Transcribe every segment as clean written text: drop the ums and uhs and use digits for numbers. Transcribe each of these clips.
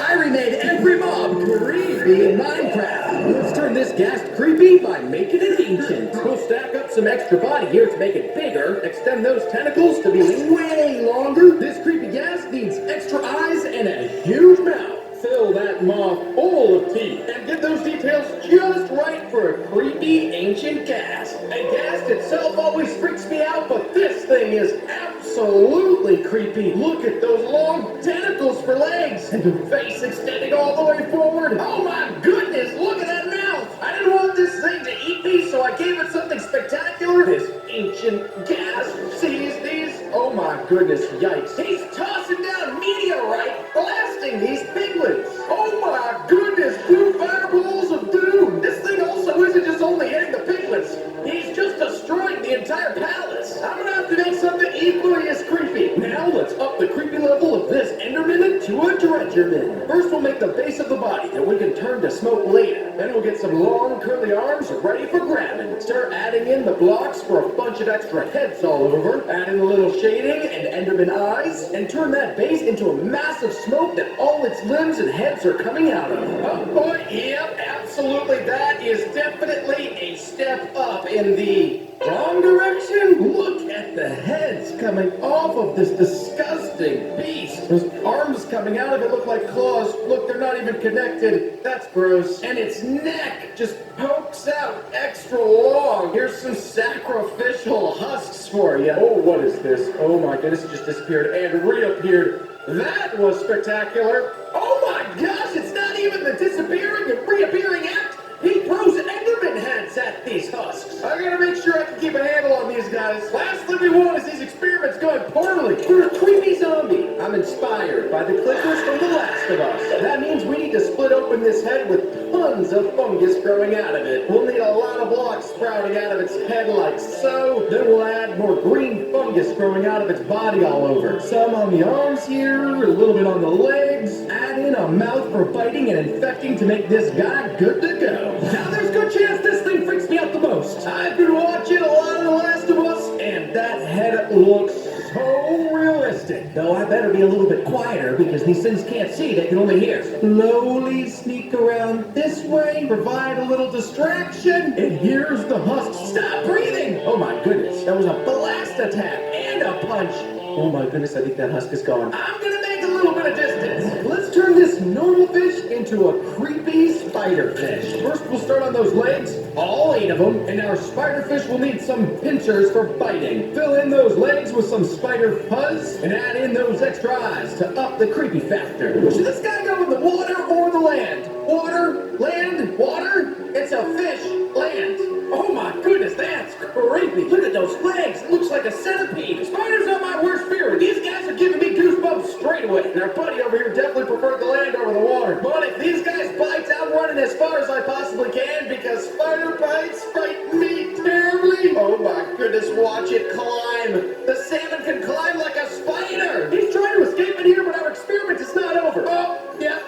I remade every mob creepy in Minecraft. Let's turn this ghast creepy by making it ancient. We'll stack up some extra body here to make it bigger, extend those tentacles to be way longer. This creepy ghast needs extra eyes and a huge mouth. Fill that mob full of teeth and get those details just right for a creepy ancient ghast. And ghast itself always freaks me out, but this thing is absolutely creepy. Look at those long tentacles for legs and the face extending all the way forward. Oh my goodness, look at that mouth. I didn't want this thing to eat me, so I gave it something spectacular. This ancient ghast sees these. Oh my goodness, yikes. He's tossing down meteorite, blasting these piglets. Oh my goodness, blue fireballs of doom. This thing also isn't just only hitting the piglets. He's just destroying the entire palace. I'm gonna have to make something equally as creepy. Now let's up the creepy level of this Enderman to a Dredgerman. First we'll make the base of the body that we can turn to smoke later. Then we'll get some long curly arms ready for grabbing. Start adding in the blocks for a bunch of extra heads all over. Add in a little shading and Enderman eyes. And turn that base into a massive smoke that all its limbs and heads are coming out of. Oh boy, yep, absolutely. That is definitely a step up in the wrong direction. Look at the heads coming off of this disgusting beast. Those arms coming out of it look like claws. Look, they're not even connected. That's gross. And its neck just pokes out extra long. Here's some sacrificial husks for you. Oh, what is this? Oh my goodness, it just disappeared and reappeared. That was spectacular. Oh my gosh, it's not even the disappearing and reappearing act. He throws Enderman heads at these husks. I gotta make sure I can keep a handle on these guys. Last thing we want is these experiments going poorly. We're a creepy zombie. I'm inspired by the clickers from The Last of Us. That means we need to split open this head with tons of fungus growing out of it. We'll need a lot of blocks sprouting out of its head like so. Then we'll add more green fungus growing out of its body all over. Some on the arms here, a little bit on the legs. Add in a mouth for biting and infecting to make this guy good to go. Now there's a good chance this thing freaks me out the most. I've been watching a lot of The Last of Us, and that head looks so realistic. Though I better be a little bit quieter because these things can't see, they can only hear. Slowly sneak around this way, provide a little distraction, and here's the husk. Stop breathing! Oh my goodness, that was a blast attack and a punch. Oh my goodness, I think that husk is gone. I'm gonna make a little bit of distance. Let's turn this normal fish into a creepy spider fish. First, we'll start on those legs, all 8 of them, and our spider fish will need some pincers for biting. Fill in those legs with some spider fuzz, and add in those extra eyes to up the creepy factor. Should this guy go in the water or the land? Water, land, water? It's a fish, land. Oh my goodness, that's creepy. Look at those legs. It looks like a centipede. Spiders are my worst fear. These guys are giving me goosebumps straight away. And our buddy over here definitely preferred the land over the water. But if these guys bite, I'm running as far as I possibly can because spider bites frighten me terribly. Oh my goodness, watch it climb. The salmon can climb like a spider. He's trying to escape in here, but our experiment is not over. Oh, yeah.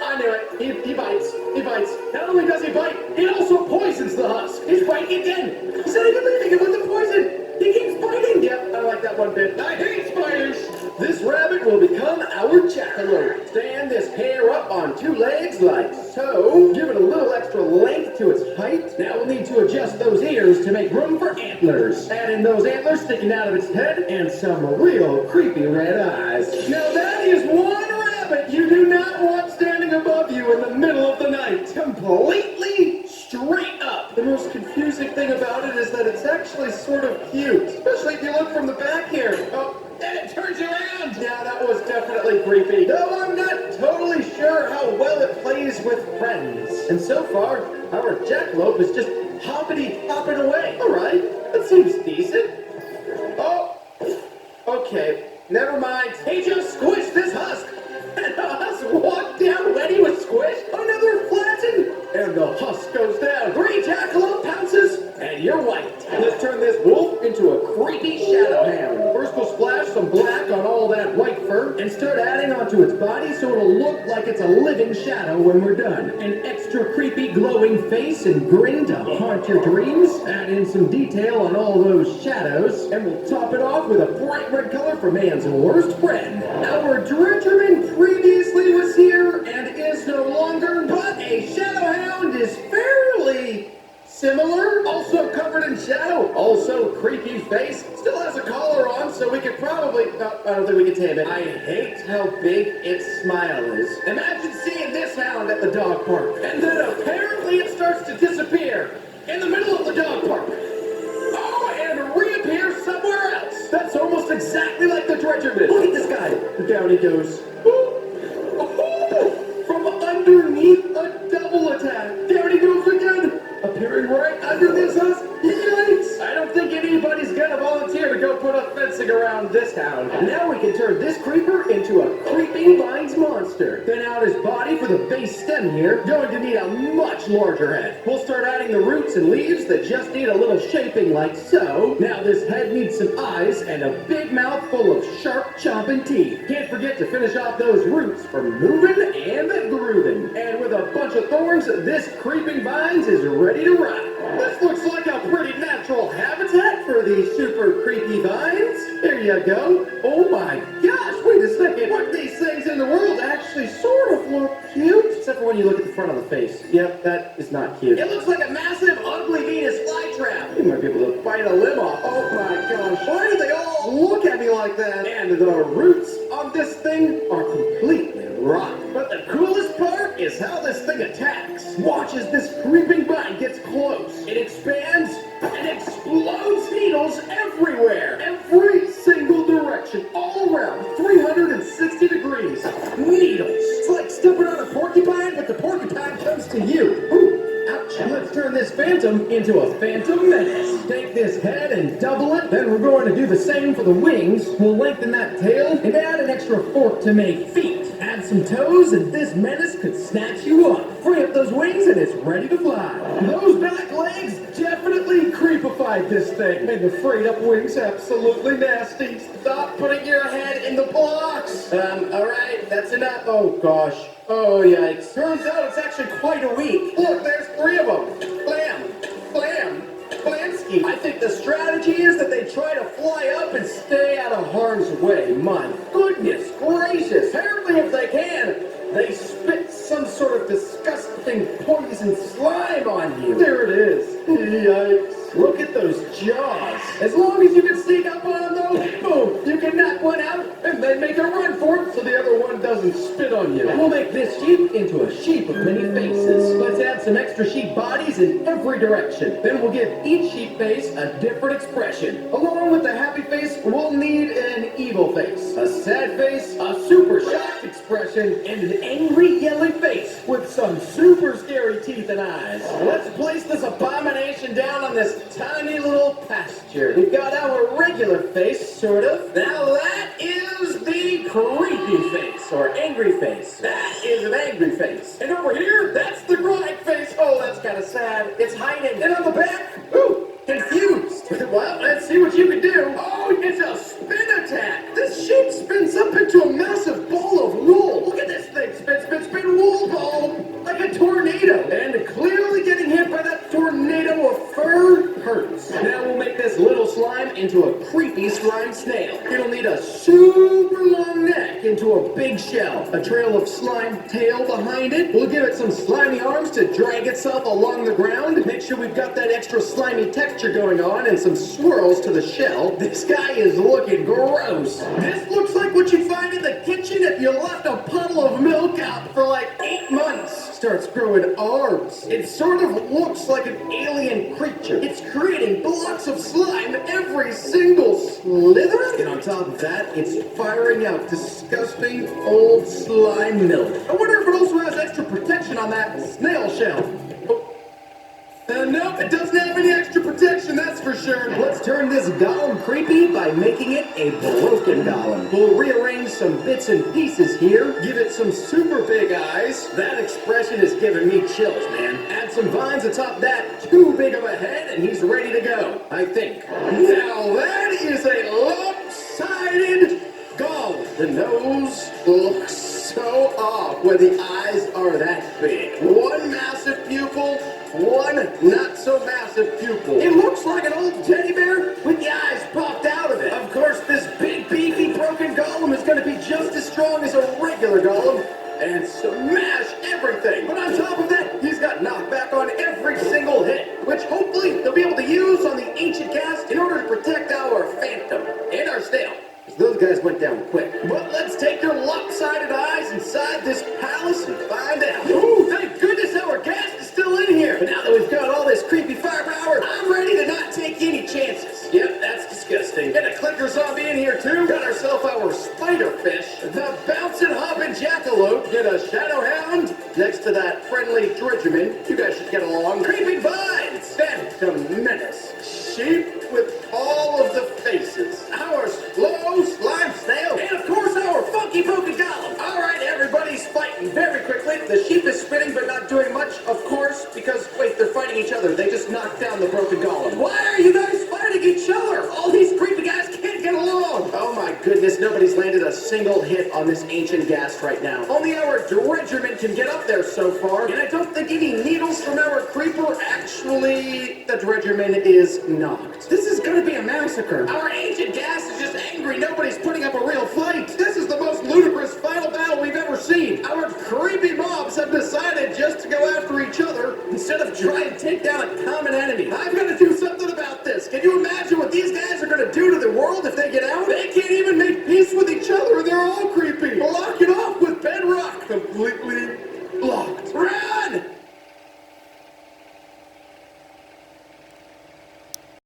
I knew it. He bites. He bites. Not only does he bite, he also poisons the husk. He's biting again. He's not even leaving it with the poison. He keeps biting. Yep, I like that one bit. I hate spiders. This rabbit will become our jackalope. Stand this hair up on 2 legs like so. Give it a little extra length to its height. Now we'll need to adjust those ears to make room for antlers. Add in those antlers sticking out of its head and some real creepy red eyes. Now that is one rabbit you do not want standing above you in the middle of the night. Completely straight up. The most confusing thing about it is that it's actually sort of cute. Especially if you look from the back here. Oh, and it turns around. Yeah, that was definitely creepy. Though I'm not totally sure how well it plays with friends. And so far, our jackalope is just hoppity-hopping away. All right, that seems decent. Oh, okay. Never mind. He just squished this husk. And the husk walked down when he was squished. Another flatten. And the husk goes down. Green jackalope pounces. And you're white. Let's turn this wolf into a creepy shadow hound. First we'll splash some black on all that white fur and start adding onto its body so it'll look like it's a living shadow when we're done. An extra creepy glowing face and grin to haunt your dreams. Add in some detail on all those shadows. And we'll top it off with a bright red color for man's worst friend. Our Dredgerman previously was here, and I don't think we can tame it. I hate how big its smile is. Imagine seeing this hound at the dog park, and then apparently it starts to disappear in the middle of the dog park. Oh, and reappear somewhere else. That's almost exactly like the dredger did. Look at this guy. Down he goes. From underneath a double attack. Down he goes again. Appearing right under this house. Yikes! I don't think anybody's gonna volunteer to go put up fencing around this hound. Now we can turn this creeper into a creeping vines monster. Thin out his body for the base stem here. Going to need a much larger head. We'll start adding the roots and leaves that just need a little shaping like so. Now this head needs some eyes and a big mouth full of sharp chomping teeth. Can't forget to finish off those roots for moving and grooving. And with a bunch of thorns, this creeping vines is ready to rock. This looks like a pretty natural habitat for these super creepy vines. There you go. Oh my gosh, wait a second. What these things in the world actually sort of look cute. Except for when you look at the front of the face. Yep, that is not cute. It looks like a massive, ugly Venus flytrap. You might be able to bite a limb off. Oh my gosh. Why do they all look at me like that? And the roots on this thing are completely rotten. But the coolest part is how this thing attacks. Watch as this creeping vine gets close. It expands and explodes needles everywhere. Every single direction. All around. 360 degrees. Needles. It's like stepping on a porcupine, but the porcupine comes to you. Ooh, ouch. Let's turn this phantom into a phantom menace. Take this head and double it. Then we're going to do the same for the wings. We'll lengthen that tail and add an extra fork to make feet. Add some toes and this menace could snatch you up. Free up those wings and it's ready to fly. Those back legs definitely creepified this thing. And the frayed up wings absolutely nasty. Stop putting your head in the blocks. Alright, that's enough. Oh gosh. Oh yikes. Turns out it's actually quite a week. Look, there's 3 of them. Blam, blam, Blansky. I think the strategy is that they try to fly up and stay out of harm's way. My goodness gracious. Apparently if they can, they spit some sort of disgusting poison slime on you. There it is. Yikes. Look at those jaws. As long as you can sneak up on them, though, boom, you can knock one out and then make a run for it so the other one doesn't spit on you. We'll make this sheep into a sheep of many faces. Let's add some extra sheep bodies in every direction. Then we'll give each sheep face a different expression. Along with the happy face, we'll need an evil face, a sad face, a super shocked expression, and an angry yelling face with some super scary teeth and eyes. Let's place this abomination down on this tiny little pasture. We've got our regular face, sort of. Now that is the creepy face, or angry face. That is an angry face. And over here, that's the crying face. Oh, that's kind of sad. It's hiding. And on the back, ooh, confused. Well, let's see what you can do. Oh, it's a spin attack. This sheep spins up into a massive ball of wool. Look at this thing. Spin, spin, spin, wool ball. Like a tornado. And clearly getting hit by that tornado of fur hurts. Now we'll make this little slime into a creepy slime snail. It'll need a super long neck into a big shell. A trail of slime tail behind it. We'll give it some slimy arms to drag itself along the ground. Make sure we've got that extra slimy texture going on and some swirls to the shell. This guy is looking gross. This looks like what you find in the kitchen if you left a puddle of milk out for like 8 months. Starts growing arms. It sort of looks like an alien creature. It's creating blocks of slime every single slither. And on top of that, it's firing out disgusting old slime milk. I wonder if it also has extra protection on that snail shell. Nope, it doesn't have any extra protection, that's for sure. Let's turn this golem creepy by making it a broken golem. We'll rearrange some bits and pieces here, give it some super big eyes. That expression is giving me chills, man. Add some vines atop that, too big of a head, and he's ready to go, I think. Now that is a lopsided golem. The nose looks so off when the eyes are that big. One massive pupil, one not so massive pupil. It looks like an old teddy bear with the eyes popped out of it. Of course, this big, beefy, broken golem is going to be just as strong as a regular golem and smash everything. But on top of that, he's got knockback on every single hit, which hopefully they'll be able to use on the ancient cast in order to protect our phantom and our snail. Those guys went down quick. But let's take your lopsided eyes inside this palace and find out. Ooh, thank goodness our guest is still in here. But now that we've got all this creepy firepower, I'm ready to not take any chances. Yep, that's disgusting. Get a clicker zombie in here too. Got ourselves our spider fish, the bouncing hopping jackalope, get a shadow hound next to that friendly dredgerman. You guys should get along. Creeping vines, phantom menace, sheep with all of the faces, our slow slime snail, and of course our funky poker golem. All right, everybody's fighting very quickly. The sheep is spinning but not doing much, of course, because wait, they're fighting each other. They just knocked down the broken golem. Why are you guys fighting each other? All these creepy guys can't get along. Oh my goodness, nobody's landed a single hit on this ancient ghast right now. Only our dredgerman can get up there so far, and I don't think any needles from our creeper actually... The dredgerman is knocked. This is gonna be a massacre. Our ancient ghast is just angry. Nobody's putting up a real fight. This is the most ludicrous final battle we've ever seen. Our creepy mobs have decided just to go after each other instead of try and take down a common enemy. I've got to do something about this. Can you imagine what these guys are gonna do to the world if they get out? They can't even